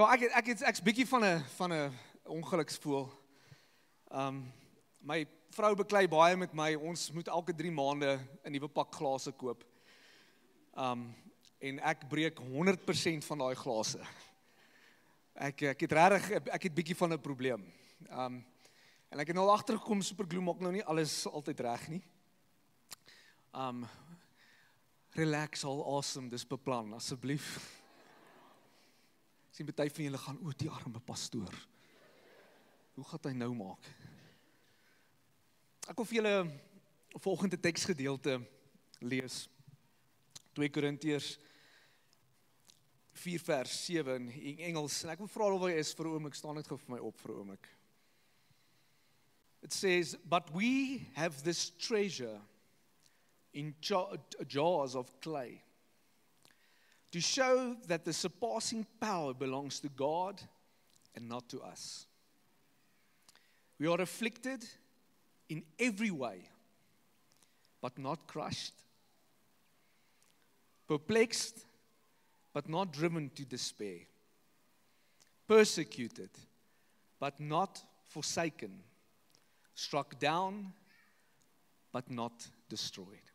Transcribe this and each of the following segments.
Ja, ek's bietjie van 'n ongeluksvoël. My vrou beklei baie met my, ons moet elke 3 maande 'n nuwe pak glase koop. En ek breek 100% van daai glase. Ek het bietjie van 'n probleem. En ek het nou agtergekom, superglue maak nou nie alles altyd reg nie. Relax, all awesome, dis beplan, asseblief. Ek sien party van julle gaan, die arme pastoor. Hoe gaan hy nou maak? Ek wil vir julle volgende teksgedeelte lees. 2 Korintiërs 4 vers 7 in Engels. En ek wil vra of hy is vir 'n oomblik, staan net gou vir my op vir 'n oomblik. It says, but we have this treasure in jars of clay, to show that the surpassing power belongs to God and not to us. We are afflicted in every way, but not crushed, perplexed, but not driven to despair, persecuted, but not forsaken, struck down, but not destroyed.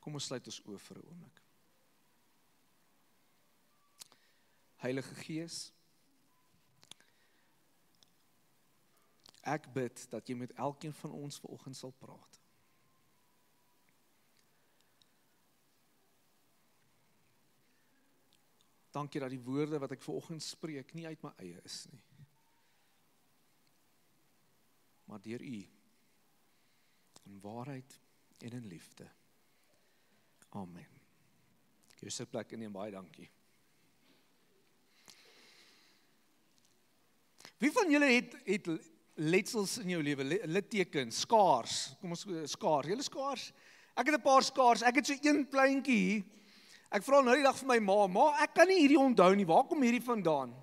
Kom ons sluit ons oë vir 'n oomblik. Heilige Gees, ek bid dat jy met elkeen van ons vanoggend sal praat. Dankie dat die woorde wat ek vanoggend spreek nie uit my eie is nie, maar deur U, in waarheid en in liefde. Amen. Jy sit plek in en baie dankie. Wie van julle het letsels in jou lewe, littekens, skaars, kom ons skaars, julle skaars? Ek het 'n paar skaars, ek het so een pleintjie hier. Ek vra nou die dag vir my ma, ek kan nie hierdie onthou nie, waar kom hierdie vandaan?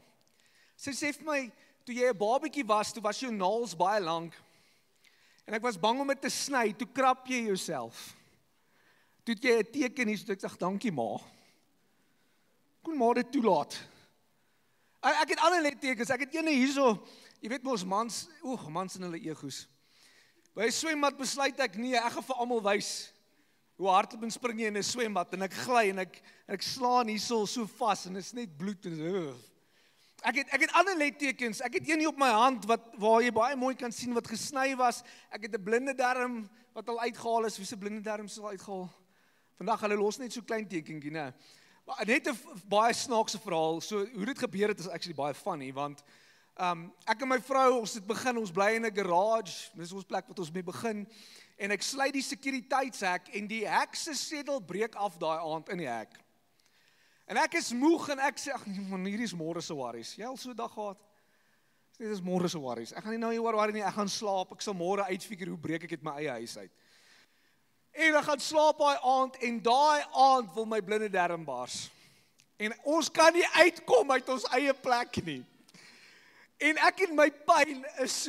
Sy sê vir my, toe jy 'n babatjie was, toe was jou naels baie lank, en ek was bang om dit te sny, toe krap jy jouself. Toe het jy 'n teken hier, so ek sê, dankie ma. Kon maar dit toelaat. Ek het ander littekens, ek het ene hierso, jy weet mos mans in hulle egos. By 'n swembad besluit ek nee, ek gaan vir almal wys hoe hardloop en spring jy in 'n swembad en ek gly en ek slaan hierso so vas en dit is net bloed en Ek het ander littekens, ek het een hier op my hand waar jy baie mooi kan sien wat gesny was. Ek het 'n blinde darm wat al uitgehaal is. Wie se blinde darm is al uitgehaal? Vandag hulle los net so klein tekentjie, né? Maar net 'n baie snaakse verhaal. So hoe dit gebeur het is actually baie funny, want ek en my vrou, ons het begin, ons bly in 'n garage, dis ons plek wat ons mee begin, en ek sluit die sekuriteitshek en die hek se sedel breek af daai aand in die hek. En ek is moeg en ek sê, ag man, hierdie is môre se worries. Jy al so 'n dag gehad? Dit is môre se worries. Ek gaan nie nou hier oor worry nie, ek gaan slaap. Ek sal môre uitfigure hoe breek ek dit my eie huis uit. En ek gaan slaap daai aand en daai aand wil my blinde darm bars. En ons kan nie uitkom uit ons eie plek nie. En ek en my pyn is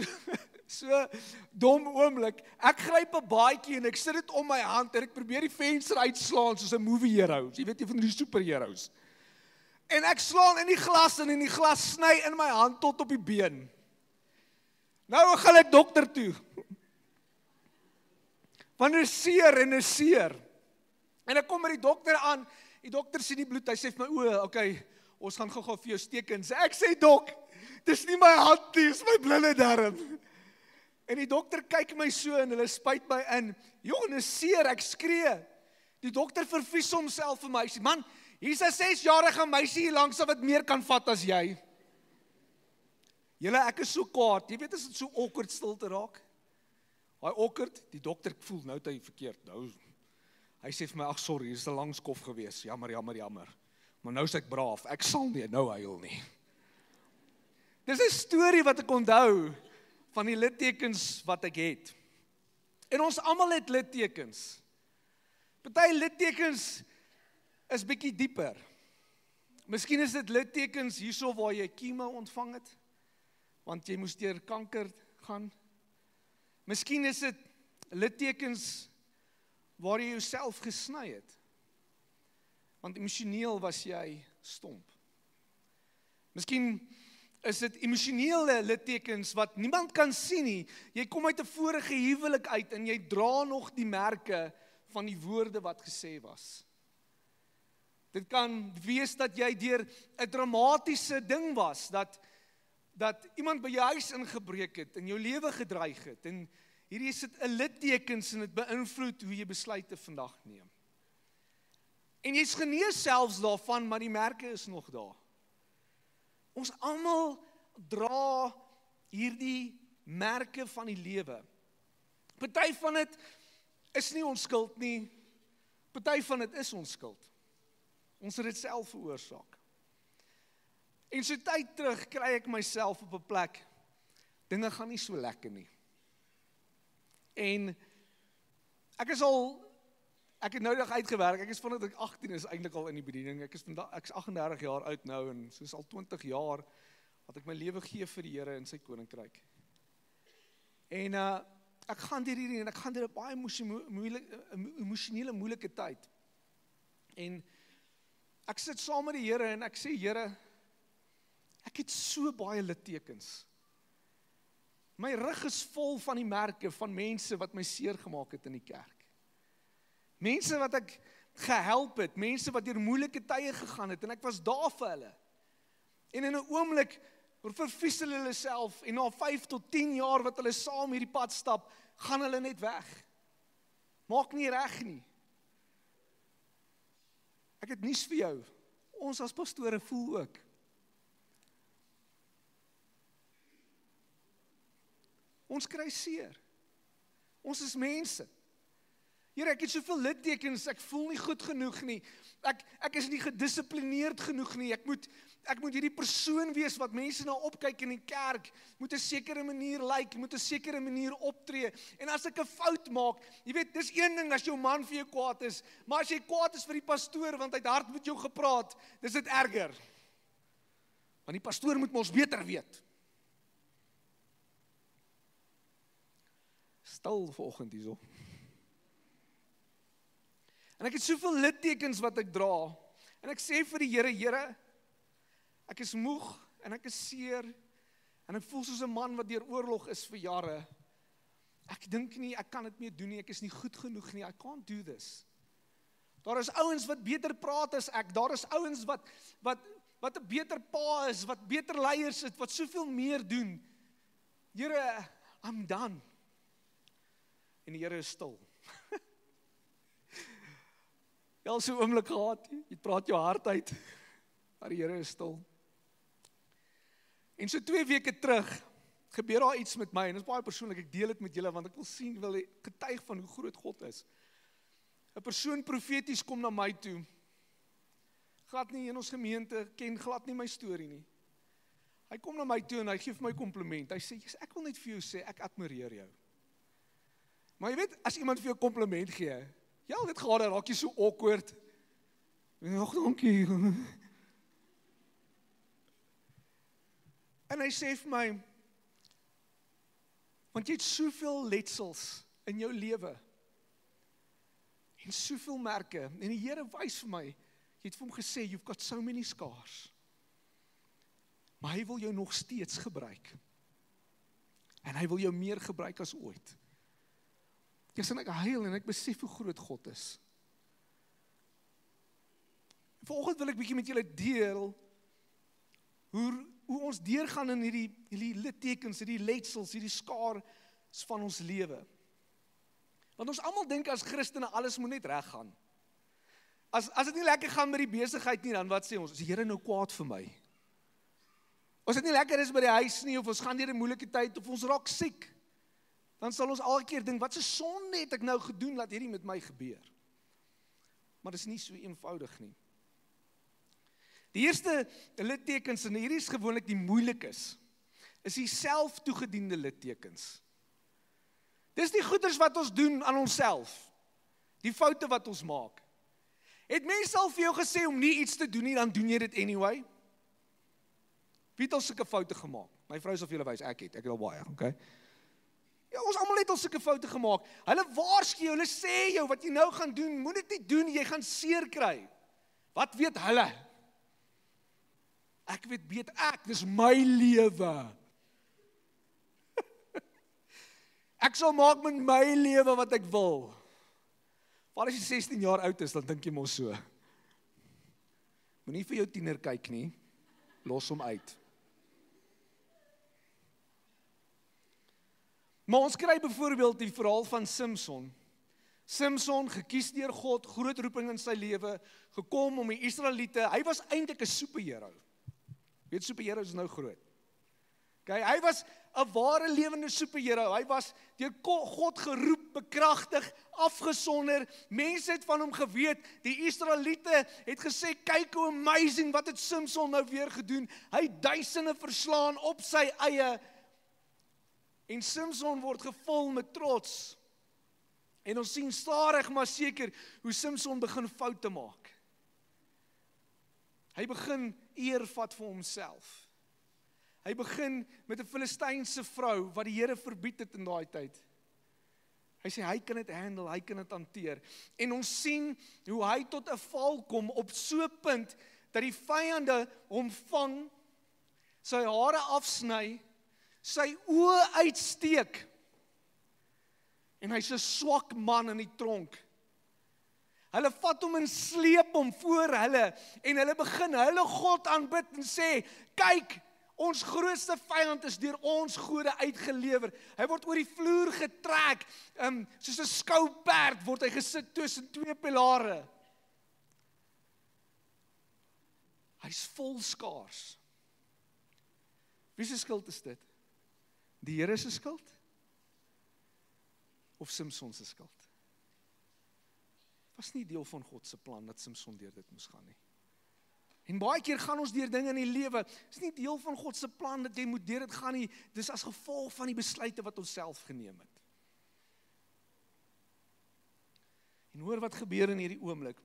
so dom oomblik. Ek gryp 'n baadjie en ek sit dit om my hand en ek probeer die venster uitslaan soos 'n movie hero. Jy weet jy van die superheroes. En ek slaan in die glas en die glas sny in my hand tot op die been. Nou gaan ek dokter toe. Want dit is seer. En ek kom met die dokter aan. Die dokter sien die bloed. Hy sê vir my, okay, ons gaan gou vir jou steek in. Ek sê, dok, dis nie my hand nie, dis my blinde darm. En die dokter kyk my so en hulle spuit my in. Jong, is seer, ek skree. Die dokter vervies homself vir my. Hy sê, man, hier's 'n 6-jarige meisie hier langs wat meer kan vat as jy. Julle, ek is so kwaad. Jy weet as dit so awkward stil te raak. Hy awkward, die dokter voel nou het hy verkeerd. Nou, hy sê vir my, ag sorry, hier is 'n lang skof gewees. Jammer. Maar nou is ek braaf. Ek sal nie nou huil nie. Dis 'n storie wat ek onthou van die littekens wat ek het. En ons almal het littekens. Party littekens is bietjie dieper. Miskien is dit littekens hierso waar jy chemo ontvang het, want jy moes deur kanker gaan. Miskien is dit littekens waar jy jouself gesny het, want emosioneel was jy stomp. Miskien is dit emosionele littekens wat niemand kan sien nie. Jy kom uit 'n vorige huwelik uit en jy dra nog die merke van die woorde wat gesê was. Dit kan wees dat jy deur 'n dramatiese ding was, dat iemand by jou huis ingebreek het en jou lewe gedreig het. En hierdie is dit 'n littekens en dit beïnvloed hoe jy besluite vandag neem. En jy's genees selfs daarvan, maar die merke is nog daar. Ons almal dra hierdie merke van die lewe. Party van dit is nie ons skuld nie. Party van dit is ons skuld. Ons het dit self veroorsaak. En so tyd terug kry ek myself op 'n plek. Dinge gaan nie so lekker nie. En ek het nou dag uitgewerk. Ek is vandat ek 18 is eintlik al in die bediening. Ek is 38 jaar oud nou en soos al 20 jaar wat ek my lewe gee vir die Here in sy koninkryk. En ek gaan deur hierdie en ek gaan deur 'n baie emosionele moeilike tyd. En ek sit saam met die Here en ek sê, Here, ek het so baie littekens. My rug is vol van die merke van mense wat my seer gemaak het in die kerk. Mense wat ek gehelp het, mense wat deur moeilike tye gegaan het en ek was daar vir hulle. En in 'n oomblik vervies hulle self en na 5 tot 10 jaar wat hulle saam hierdie pad stap, gaan hulle net weg. Maak nie reg nie. Ek het nuus vir jou. Ons as pastore voel ook. Ons kry seer. Ons is mense. Here, ek het soveel littekens, ek voel nie goed genoeg nie. Ek is nie gedissiplineerd genoeg nie. Ek moet hierdie persoon wees wat mense na opkyk in die kerk, moet 'n sekere manier lyk, moet 'n sekere manier optree. En as ek 'n fout maak, jy weet, dis een ding as jou man vir jou kwaad is, maar as jy kwaad is vir die pastoor want hy het hard met jou gepraat, dis dit erger. Want die pastoor moet mos beter weet. Stil vanoggend hierso. En ek het soveel littekens wat ek dra. En ek sê vir die Here, Here, ek is moeg en ek is seer. En ek voel soos 'n man wat deur oorlog is vir jare. Ek dink nie, ek kan dit meer doen nie. Ek is nie goed genoeg nie. I can't do this. Daar is ouens wat beter praat as ek. Daar is ouens wat 'n beter pa is, wat beter leiers is, wat soveel meer doen. Here, I'm done. En die Here is stil. Jy al so 'n oomblik gehad, jy praat jou hart uit, maar die Here is stil. En so 2 weke terug, gebeur daar iets met my, en dit is baie persoonlik, ek deel dit met julle, want ek wil getuig van hoe groot God is. 'n Persoon profeties kom na my toe, glad nie in ons gemeente, ken glad nie my storie nie. Hy kom na my toe en hy gee vir my kompliment, hy sê, ek wil net vir jou sê, ek admireer jou. Maar jy weet, as iemand vir jou kompliment gee, ja, dit gaan, dan raak jy so awkward. Ag, dankie. En hy sê vir my, want jy het soveel letsels in jou lewe, en soveel merke, en die Here wys vir my, jy het vir hom gesê, you've got so many scars, maar hy wil jou nog steeds gebruik, en hy wil jou meer gebruik as ooit. En ek huil en ek besef hoe groot God is. Vanoggend wil ek bietjie met julle deel hoe ons deurgaan in hierdie littekens, hierdie letsels, hierdie skaars van ons lewe. Want ons almal dink as Christene alles moet net reg gaan. As dit nie lekker gaan met die besigheid nie, dan wat sê ons? Is die Here nou kwaad vir my? As dit nie lekker is by die huis nie, of ons gaan deur 'n moeilike tyd, of ons raak siek, dan sal ons elke keer dink, wat 'n sonde het ek nou gedoen, laat hierdie met my gebeur. Maar dit is nie so eenvoudig nie. Die eerste littekens, en hierdie is gewoonlik die moeilikes, is die selftoegediende littekens. Dis die goeders wat ons doen aan onsself, die foute wat ons maak. Het mense al vir jou gesê om nie iets te doen nie, dan doen jy dit anyway? Wie het al sulke foute gemaak? My vrou sal vir julle wys, ek het al baie, okay? Ja, ons almal het al sulke foute gemaak. Hulle waarsku jou, hulle sê jou, wat jy nou gaan doen, moet dit nie doen, jy gaan seer kry. Wat weet hulle? Ek weet dis my lewe. Ek sal maak met my lewe wat ek wil. Maar as jy 16 jaar oud is, dan dink jy mos so. Moenie vir jou tiener kyk nie, los hom uit. Maar ons kry byvoorbeeld die verhaal van Samson. Samson, gekies deur God, groot roeping in sy lewe, gekom om die Israeliete, hy was eintlik 'n superhero. Weet, superheroes is nou groot. Okay, hy was 'n ware lewende superhero. Hy was deur God geroep, bekragtig, afgesonder. Mense het van hom geweet. Die Israeliete het gesê, kyk hoe amazing wat het Samson nou weer gedoen. Hy het duisende verslaan op sy eie. En Samson word gevul met trots. En ons sien stadig maar seker hoe Samson begin foute maak. Hy begin eer vat vir homself. Hy begin met 'n Filistynse vrou wat die Here verbied het in daai tyd. Hy sê hy kan dit handle, hy kan dit hanteer. En ons sien hoe hy tot 'n val kom op so 'n punt dat die vyande hom vang, sy hare afsny, sy oë uitsteek. En hy's 'n swak man in die tronk. Hulle vat hom en sleep hom voor hulle en hulle begin hulle God aanbid en sê, kyk, ons grootste vyand is deur ons gode uitgelewer. Hy word oor die vloer getrek, soos 'n skouperd word hy gesit tussen twee pilare. Hy's vol skaars. Wie se skuld is dit? Die Here se skuld? Of Samson se skuld? Was nie deel van God se plan dat Samson deur dit moes gaan nie. En baie keer gaan ons deur dinge in die lewe, is nie deel van God se plan dat jy moet deur dit gaan nie, dis as gevolg van die besluite wat ons self geneem het. En hoor wat gebeur in hierdie oomblik.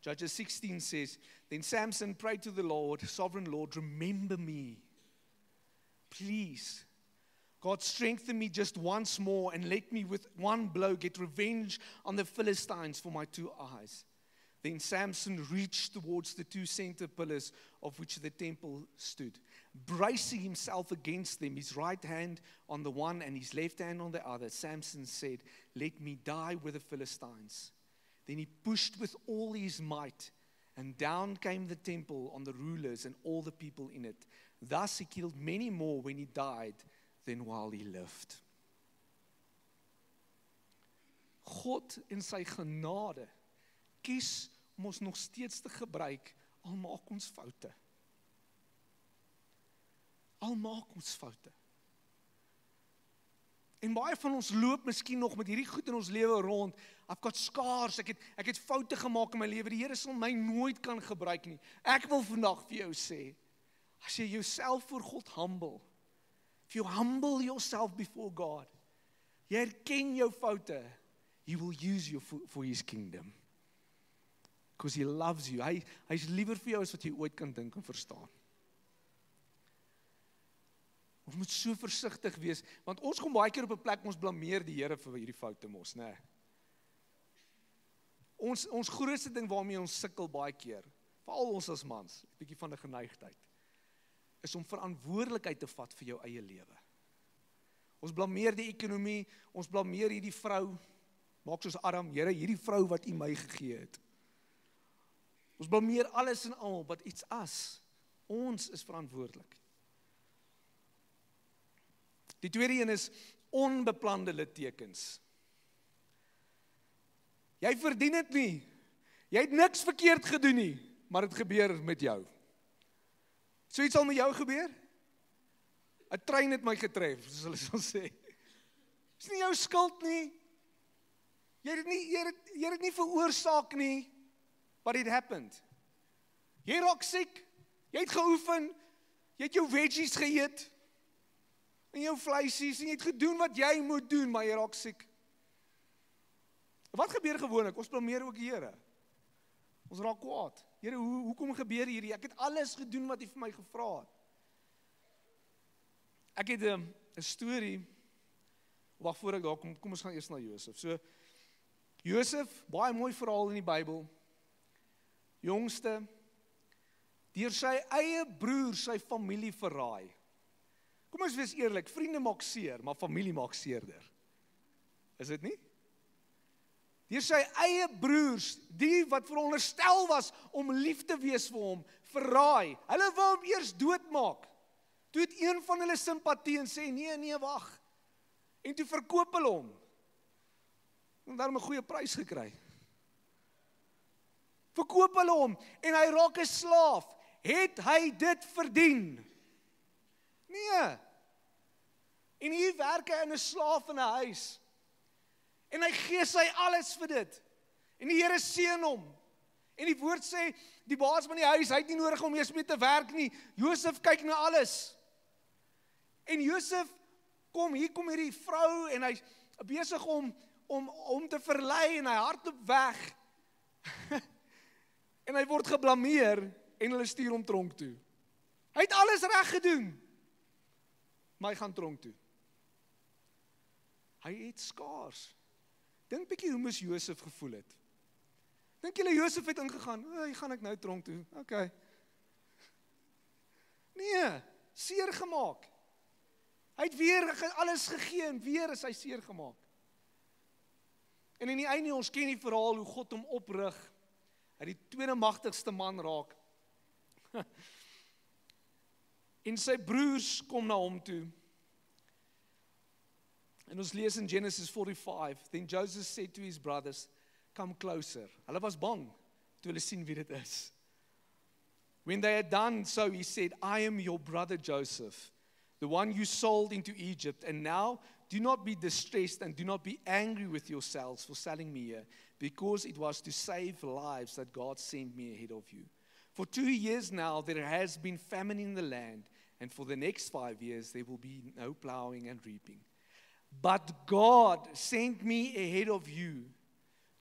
Judges 16 says, then Samson prayed to the Lord, sovereign Lord, remember me. Please, God, strengthen me just once more and let me with one blow get revenge on the Philistines for my 2 eyes. Then Samson reached towards the 2 center pillars of which the temple stood, bracing himself against them, his right hand on the one and his left hand on the other. Samson said, let me die with the Philistines. Then he pushed with all his might, and down came the temple on the rulers and all the people in it. Thus he killed many more when he died than while he lived. God in sy genade kies om ons nog steeds te gebruik, al maak ons foute. Al maak ons foute. En baie van ons loop miskien nog met hierdie goed in ons lewe rond. I've got scars, ek het foute gemaak in my lewe. Die Here sal my nooit kan gebruik nie. Ek wil vandag vir jou sê, as jy jouself voor God humble, if you humble yourself before God, jy erken jou foute, He will use you for His kingdom. Because He loves you. Hy's liewer vir jou as wat jy ooit kan dink en verstaan. Ons moet so versigtig wees, want ons kom baie keer op 'n plek, ons blameer die Here vir hierdie foute mos, né? Ons grootste ding waarmee ons sukkel baie keer, veral ons as mans, 'n bietjie van 'n geneigtheid, is om verantwoordelikheid te vat vir jou eie lewe. Ons blameer die ekonomie, ons blameer hierdie vrou, maak soos Adam, Here, hierdie vrou wat U my gegee het. Ons blameer alles en al, but it's us. Ons is verantwoordelik. Die tweede een is onbeplande littekens. Jy verdien dit nie. Jy het niks verkeerd gedoen nie, maar dit gebeur met jou. So iets sal met jou gebeur? 'n Trein het my getref, soos hulle sal sê. Dis nie jou skuld nie. Jy het dit nie veroorsaak nie, but it happened. Jy raak siek, jy het geoefen, jy het jou veggies geëet, en jou vleisies, en jy het gedoen wat jy moet doen, maar jy raak siek. Wat gebeur gewoonlik? Ons blameer ook die Here. Ons raak kwaad. Here, hoekom gebeur hierdie? Ek het alles gedoen wat U vir my gevra het. Ek het 'n storie, wag voor ek daar kom ons gaan eers na Josef. So, Josef, baie mooi verhaal in die Bybel, jongste, deur sy eie broer sy familie verraai. Kom ons wees eerlik, vriende maak seer, maar familie maak seerder. Is dit nie? Deur sy eie broers, die wat veronderstel was om lief te wees vir hom, verraai. Hulle wou hom eers doodmaak. Toe het een van hulle simpatie en sê, nee, wag. En toe verkoop hulle hom. En daarom 'n goeie prys gekry. Verkoop hulle hom en hy raak 'n slaaf. Het hy dit verdien? Nee. En hier werk hy in 'n slaaf in 'n huis. En hy gee sy alles vir dit. En die Here seën hom. En die woord sê, die baas van die huis, hy het nie nodig om eers mee te werk nie. Josef kyk na alles. En Josef hier kom hierdie vrou en hy's besig om te verlei en hy hardloop weg. En hy word geblameer en hulle stuur hom tronk toe. Hy het alles reg gedoen. Maar hy gaan tronk toe. Hy het skaars. Dink bietjie hoe moes Josef gevoel het. Dink julle Josef het ingegaan, gaan ek nou tronk toe, okay. Nee, seer gemaak. Hy het weer alles gegee en weer is hy seer gemaak. En in die einde, ons ken die verhaal hoe God hom oprig, hy die tweede magtigste man raak. En sy broers kom na hom toe. En ons lees in Genesis 45, then Joseph said to his brothers, come closer. Hulle was bang, toe hulle sien wie dit is. When they had done so, he said, I am your brother Joseph, the one you sold into Egypt, and now do not be distressed and do not be angry with yourselves for selling me here, because it was to save lives that God sent me ahead of you. For 2 years now there has been famine in the land, and for the next 5 years there will be no plowing and reaping. But God sent me ahead of you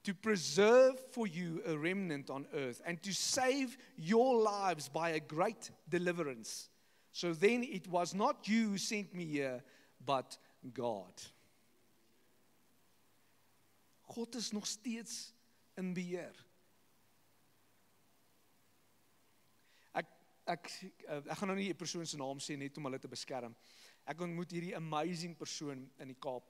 to preserve for you a remnant on earth and to save your lives by a great deliverance. So then it was not you who sent me here, but God. God is nog steeds in beheer. Ek gaan nou nie 'n persoon se naam sê net om hulle te beskerm. Ek ontmoet hierdie amazing persoon in die Kaap.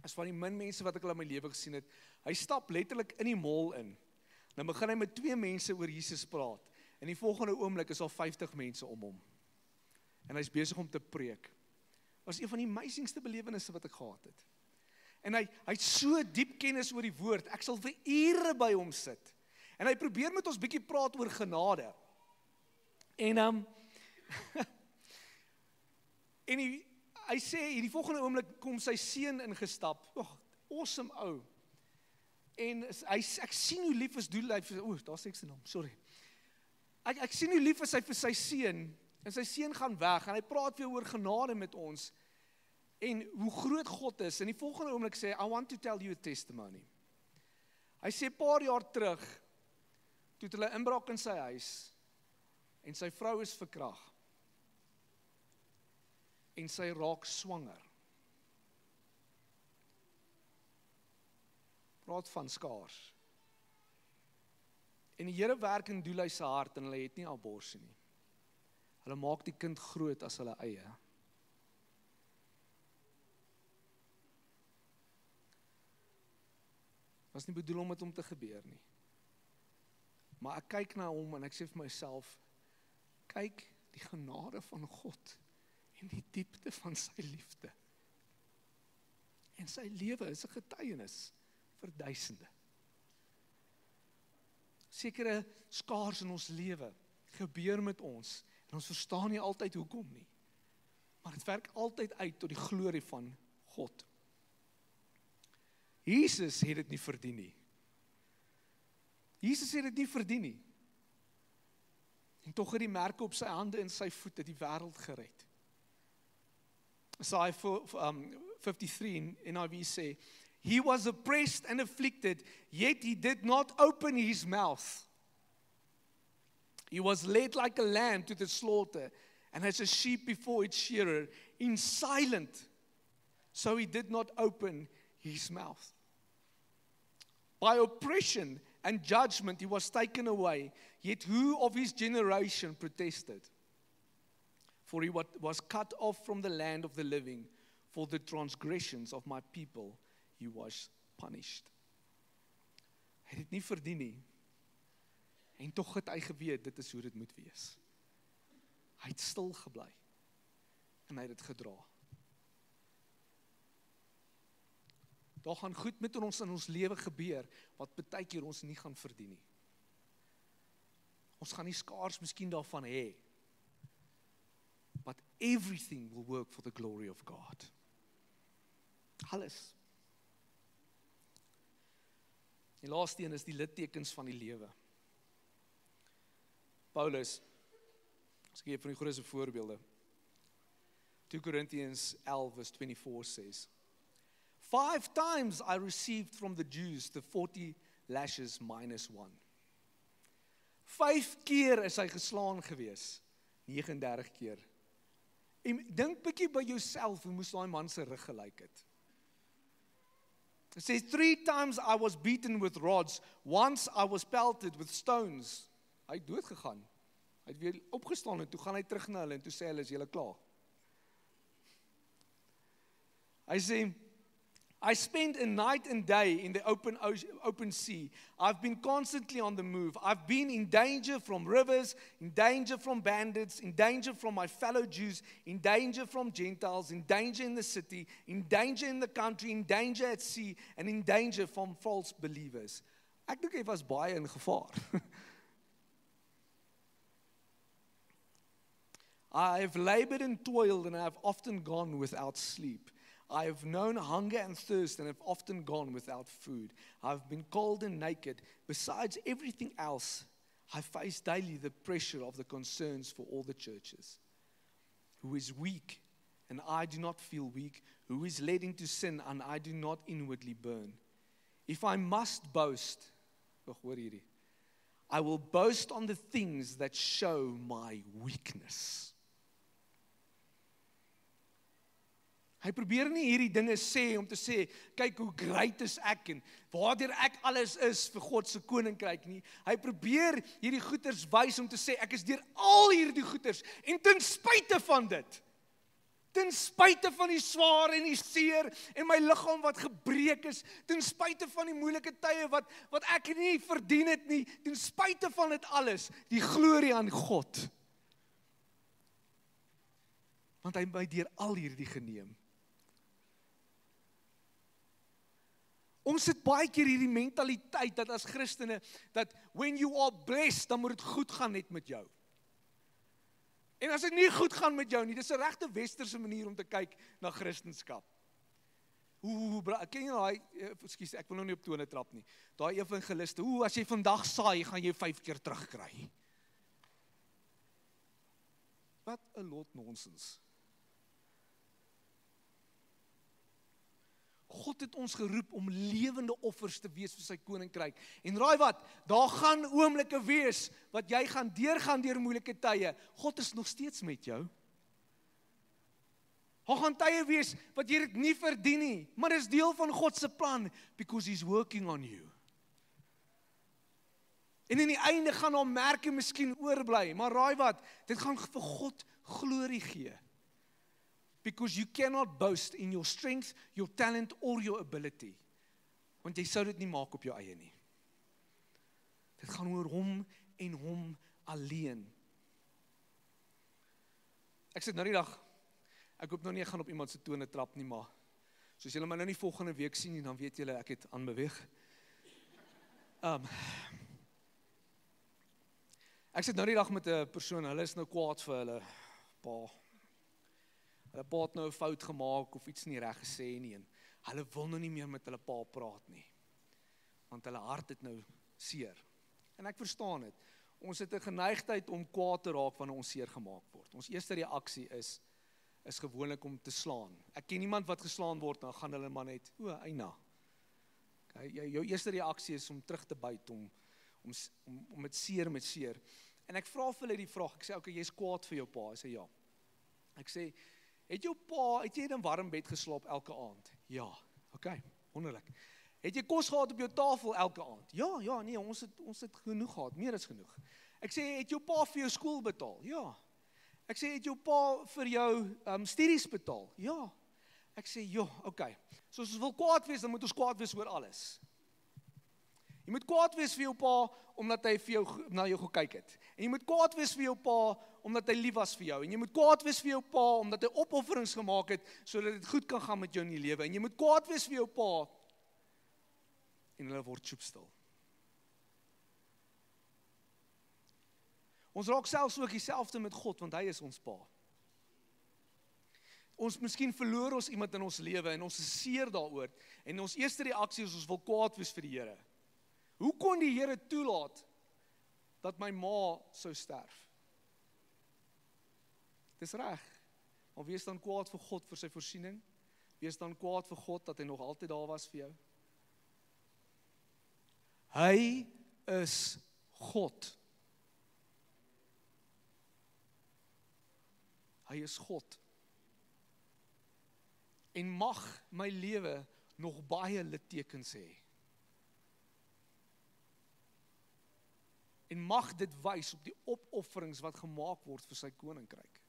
Is van die min mense wat ek al in my lewe gesien het. Hy stap letterlik in die mall in. Nou begin hy met 2 mense oor Jesus praat. En die volgende oomblik is al 50 mense om hom. En hy's besig om te preek. Was een van die amazingste belewennisse wat ek gehad het. En hy het so diep kennis oor die woord. Ek sal vir ure by hom sit. En hy probeer met ons bietjie praat oor genade. En en hy sê, in die volgende oomblik kom sy seun ingestap. Awesome ou. En ek sien hoe lief is Doelhy vir, daar sê ek sy naam, sorry. Ek sien hoe lief is hy vir sy seun, en sy seun gaan weg, en hy praat weer oor genade met ons, en hoe groot God is, en die volgende oomblik sê, I want to tell you a testimony. Hy sê, paar jaar terug, toe het hulle inbraak in sy huis, en sy vrou is verkragt, en sy raak swanger. Praat van skaars. En die Here werk in Doelhy se hart, en hulle het nie abortus nie. Hulle maak die kind groot as hulle eie. Was nie bedoel om dit om te gebeur nie. Maar ek kyk na hom en ek sê vir myself, kyk die genade van God en die diepte van sy liefde. En sy lewe is 'n getuienis vir duisende. Sekere skaars in ons lewe gebeur met ons en ons verstaan nie altyd hoekom nie. Maar dit werk altyd uit tot die glorie van God. Jesus het dit nie verdien nie. Jesus het dit nie verdien nie. En tog het die merke op sy hande en sy voete die wêreld gered. Isaiah 53 in NIV sê, He was oppressed and afflicted, yet he did not open his mouth. He was led like a lamb to the slaughter, and as a sheep before its shearer, in silent, so he did not open his mouth. By oppression and judgment he was taken away. Yet who of his generation protested? For he was cut off from the land of the living. For the transgressions of my people he was punished. Hy het dit nie verdien nie. En tog het hy geweet, dit is hoe dit moet wees. Hy het stil gebly. En hy het dit gedra. Daar gaan goed met ons in ons lewe gebeur, wat baie keer ons nie gaan verdien nie. Ons gaan nie skaars miskien daarvan hê. But everything will work for the glory of God. Alles. Die laaste een is die littekens van die lewe. Paulus, as ek gee van die grootste voorbeelde. 2 Corinthians 11 verse 24 says, 5 times I received from the Jews the 40 lashes minus 1. 5 keer is hy geslaan gewees, 39 keer. En dink bietjie by jouself, hoe moes daai man se rug gelyk het? It says 3 times I was beaten with rods, once I was pelted with stones. Hy het dood gegaan. Hy het weer opgestaan en toe gaan hy terug na hulle en toe sê hulle, is julle klaar? Hy sê, I spent a night and day in the open sea. I've been constantly on the move. I've been in danger from rivers, in danger from bandits, in danger from my fellow Jews, in danger from Gentiles, in danger in the city, in danger in the country, in danger at sea, and in danger from false believers. Ek dink hy was baie in gevaar. I have labored and toiled, and I have often gone without sleep. I have known hunger and thirst and have often gone without food. I have been cold and naked. Besides everything else, I face daily the pressure of the concerns for all the churches. Who is weak, and I do not feel weak. Who is led into sin, and I do not inwardly burn. If I must boast, I will boast on the things that show my weakness. Hy probeer nie hierdie dinge sê om te sê, kyk hoe great is ek en waardeur ek alles is vir God se koninkryk nie. Hy probeer hierdie goeters wys om te sê, ek is deur al hierdie goeters en ten spyte van dit, ten spyte van die swaar en die seer en my liggaam wat gebreek is, ten spyte van die moeilike tye wat ek nie verdien het nie, ten spyte van dit alles, die glorie aan God. Want hy het my deur al hierdie geneem. Ons het baie keer hierdie mentaliteit dat as Christene, dat when you are blessed, dan moet dit goed gaan net met jou. En as dit nie goed gaan met jou nie, dis 'n regte westerse manier om te kyk na Christendom. Ken jy daai, ekskuus, ek wil nou nie op tone trap nie. Daai evangeliste, as jy vandag saai, gaan jy 5 keer terugkry. Wat 'n lot nonsens. God het ons geroep om lewende offers te wees vir sy koninkryk. En raai wat, daar gaan oomblikke wees, wat jy gaan deur moeilike tye. God is nog steeds met jou. Daar gaan tye wees, wat jy dit nie verdien nie, maar dit is deel van God se plan, because he's working on you. En in die einde gaan daar merke miskien oorbly, maar raai wat, dit gaan vir God glorie gee. Because you cannot boast in your strength, your talent or your ability. Want jy sou dit nie maak op jou eie nie. Dit gaan oor hom en hom alleen. Ek sit nou die dag, ek hoop nou nie ek gaan op iemand se tone trap nie, maar soos julle my nou nie volgende week sien nie, dan weet julle ek het aanbeweeg. Ek sit nou die dag met 'n persoon, hulle is nou kwaad vir hulle pa. Hulle pa het nou 'n fout gemaak of iets nie reg gesê nie en hulle wil nou nie meer met hulle pa praat nie. Want hulle hart het nou seer. En ek verstaan dit. Ons het 'n geneigtheid om kwaad te raak wanneer ons seer gemaak word. Ons eerste reaksie is gewoonlik om te slaan. Ek ken iemand wat geslaan word, dan gaan hulle maar net, eina. Okay, jou eerste reaksie is om terug te byt, om met seer. En ek vra vir hulle die vraag, ek sê, okay, jy is kwaad vir jou pa. Hy sê ja. Ek sê, het jy in 'n warm bed geslaap elke aand? Ja, okay, wonderlik. Het jy kos gehad op jou tafel elke aand? Ja, nee, ons het genoeg gehad, meer as genoeg. Ek sê, het jou pa vir jou skool betaal? Ja. Ek sê, het jou pa vir jou studies betaal? Ja. Ek sê, okay. So as ons wil kwaad wees, dan moet ons kwaad wees oor alles. Jy moet kwaad wees vir jou pa, omdat hy vir jou, na jou gekyk het. En jy moet kwaad wees vir jou pa, omdat hy lief was vir jou. En jy moet kwaad wees vir jou pa, omdat hy opofferings gemaak het, sodat dit goed kan gaan met jou in die lewe. En jy moet kwaad wees vir jou pa, en hulle word soepstil. Ons raak selfs ook dieselfde met God, want hy is ons pa. Ons miskien verloor ons iemand in ons lewe, en ons is seer daaroor, en ons eerste reaksie is, ons wil kwaad wees vir die Here. Hoe kon die Here toelaat, dat my ma sou sterf? Dis reg, maar wees dan kwaad vir God vir sy voorsiening, wees dan kwaad vir God, dat hy nog altyd daar was vir jou. Hy is God. Hy is God. En mag my lewe nog baie littekens hê. En mag dit wys op die opofferings wat gemaak word vir sy koninkryk.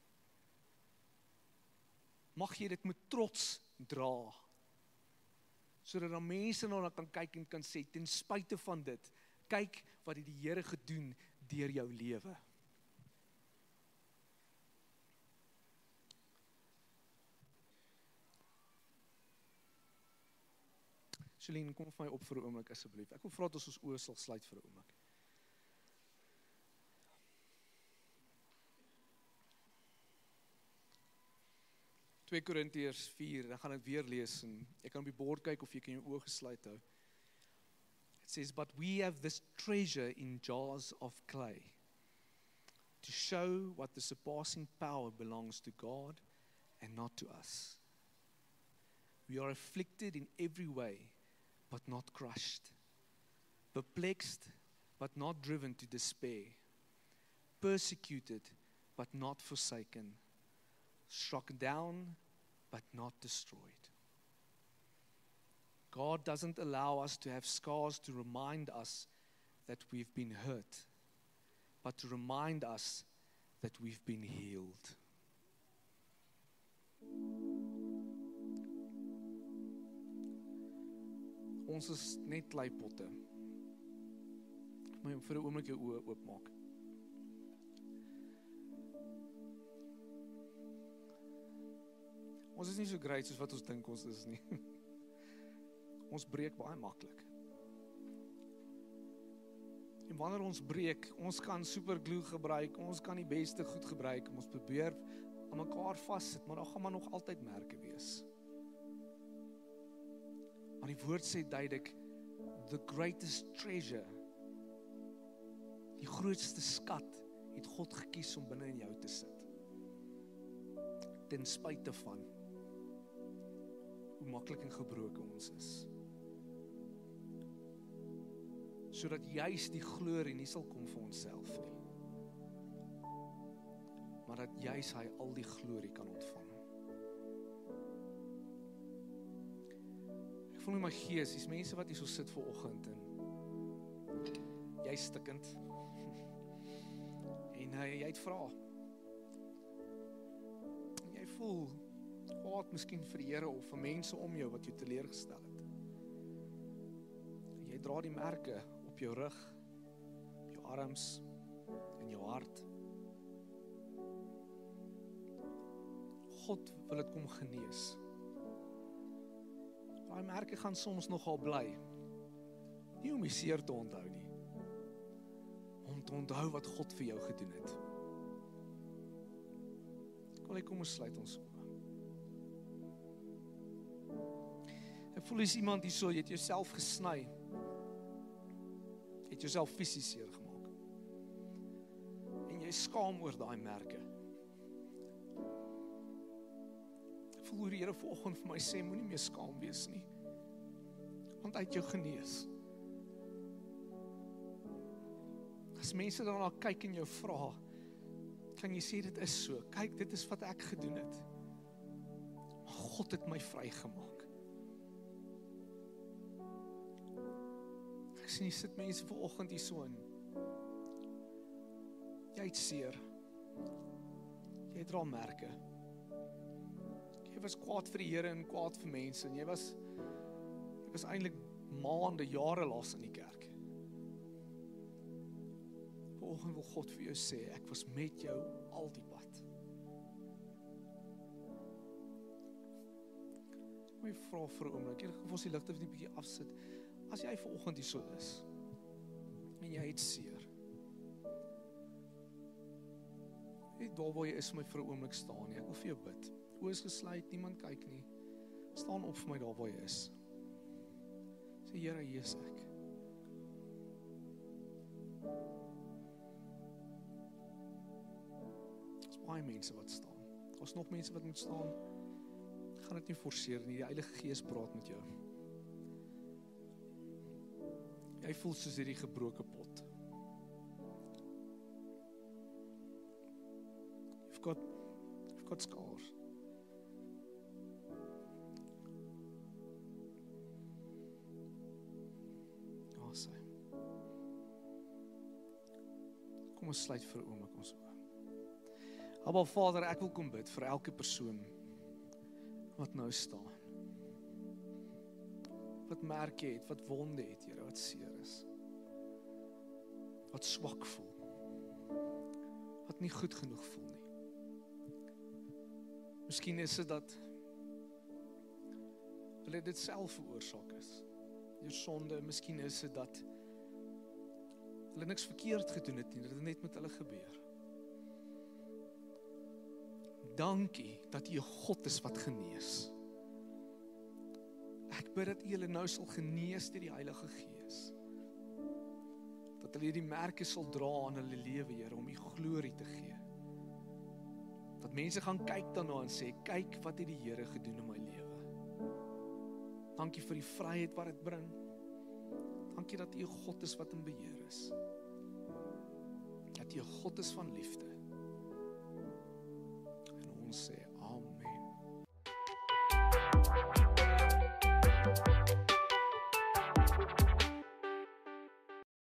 Mag jy dit met trots dra, sodat dan mense na kan kyk en kan sê, ten spyte van dit, kyk wat het die Here gedoen deur jou lewe. Shalene, kom vir my op vir 'n oomblik asseblief. Ek wil vra dat ons oë sal sluit vir 'n oomblik. Twee Korintiërs 4, dan gaan ek weer lees en jy kan op die bord kyk of jy kan jou oë gesluit hou. It says, but we have this treasure in jars of clay, to show what the surpassing power belongs to God and not to us. We are afflicted in every way, but not crushed, perplexed, but not driven to despair, persecuted, but not forsaken, struck down, but not destroyed. God doesn't allow us to have scars to remind us that we've been hurt, but to remind us that we've been healed. Ons is net kleipotte. Maar vir 'n oomblik jou oë oopmaak. Ons is nie so great soos wat ons dink ons is nie. Ons breek baie maklik. En wanneer ons breek, ons kan superglue gebruik, ons kan die beste goed gebruik, ons probeer aan mekaar vassit, maar daar gaan maar nog altyd merke wees. Maar die woord sê duidelik, the greatest treasure, die grootste skat, het God gekies om binne in jou te sit. Ten spyte van hoe maklik en gebroken ons is. Sodat juis die glorie nie sal kom vir onsself nie, maar dat juis hy al die glorie kan ontvang. Ek voel in my gees, dis mense wat hier so sit vanoggend en jy stikkend en jy het vra. Jy voel kwaad miskien vir die Here of vir mense om jou wat jou teleurgestel het. Jy dra die merke op jou rug, op jou arms, in jou hart. God wil dit kom genees. Daai merke gaan soms nogal bly. Nie om die seer te onthou nie, om te onthou wat God vir jou gedoen het. Kom ons sluit ons oë. Ek voel as iemand hier so, jy het jouself gesny, jy het jouself fisies seer gemaak, en jy skaam oor daai merke. Ek voel hoe die Here vanoggend vir my sê, moenie meer skaam wees nie, want hy het jou genees. As mense daarna kyk en jou vra, kan jy sê dit is so, kyk dit is wat ek gedoen het, maar God het my vrygemaak. sien jy sit mense vanoggend hier so in. Jy het seer. Jy dra merke. Jy was kwaad vir die Here en kwaad vir mense en jy was eintlik maande, jare laas in die kerk. Vanoggend wil God vir jou sê, ek was met jou al die pad. My vra vir 'n oomblik, hier ons die ligte net 'n bietjie afsit. As jy vanoggend hier so is en jy het seer. Net daar waar jy is my vir 'n oomblik staan nie. Ek wil vir jou bid. Oë is gesluit, niemand kyk nie. Staan op vir my daar waar jy is. Sê Here, hier is ek. Daar's baie mense wat staan. Daar's nog mense wat moet staan. Ek gaan dit nie forceer nie. Die Heilige Gees praat met jou. Jy voel soos hierdie gebroke pot. You've got scars. Sy. Kom ons sluit vir 'n oomblik ons oë. Aba Vader, ek wil kom bid vir elke persoon wat nou staan. Wat merke het, wat wonde het, Here, wat seer is. Wat swak voel. Wat nie goed genoeg voel nie. Miskien is dit dat hulle dit self veroorsaak is. Jou sonde, miskien is dit dat hulle niks verkeerd gedoen het nie, dat dit net met hulle gebeur. Dankie dat U 'n God is wat genees. Ek bid dat U hulle nou sal genees deur die Heilige Gees. Dat hulle hierdie merke sal dra aan hulle lewe, Here, om U glorie te gee. Dat mense gaan kyk daarna en sê, kyk wat het die Here gedoen in my lewe. Dankie vir die vryheid wat dit bring. Dankie dat U 'n God is wat in beheer is. Dat U 'n God is van liefde. En ons sê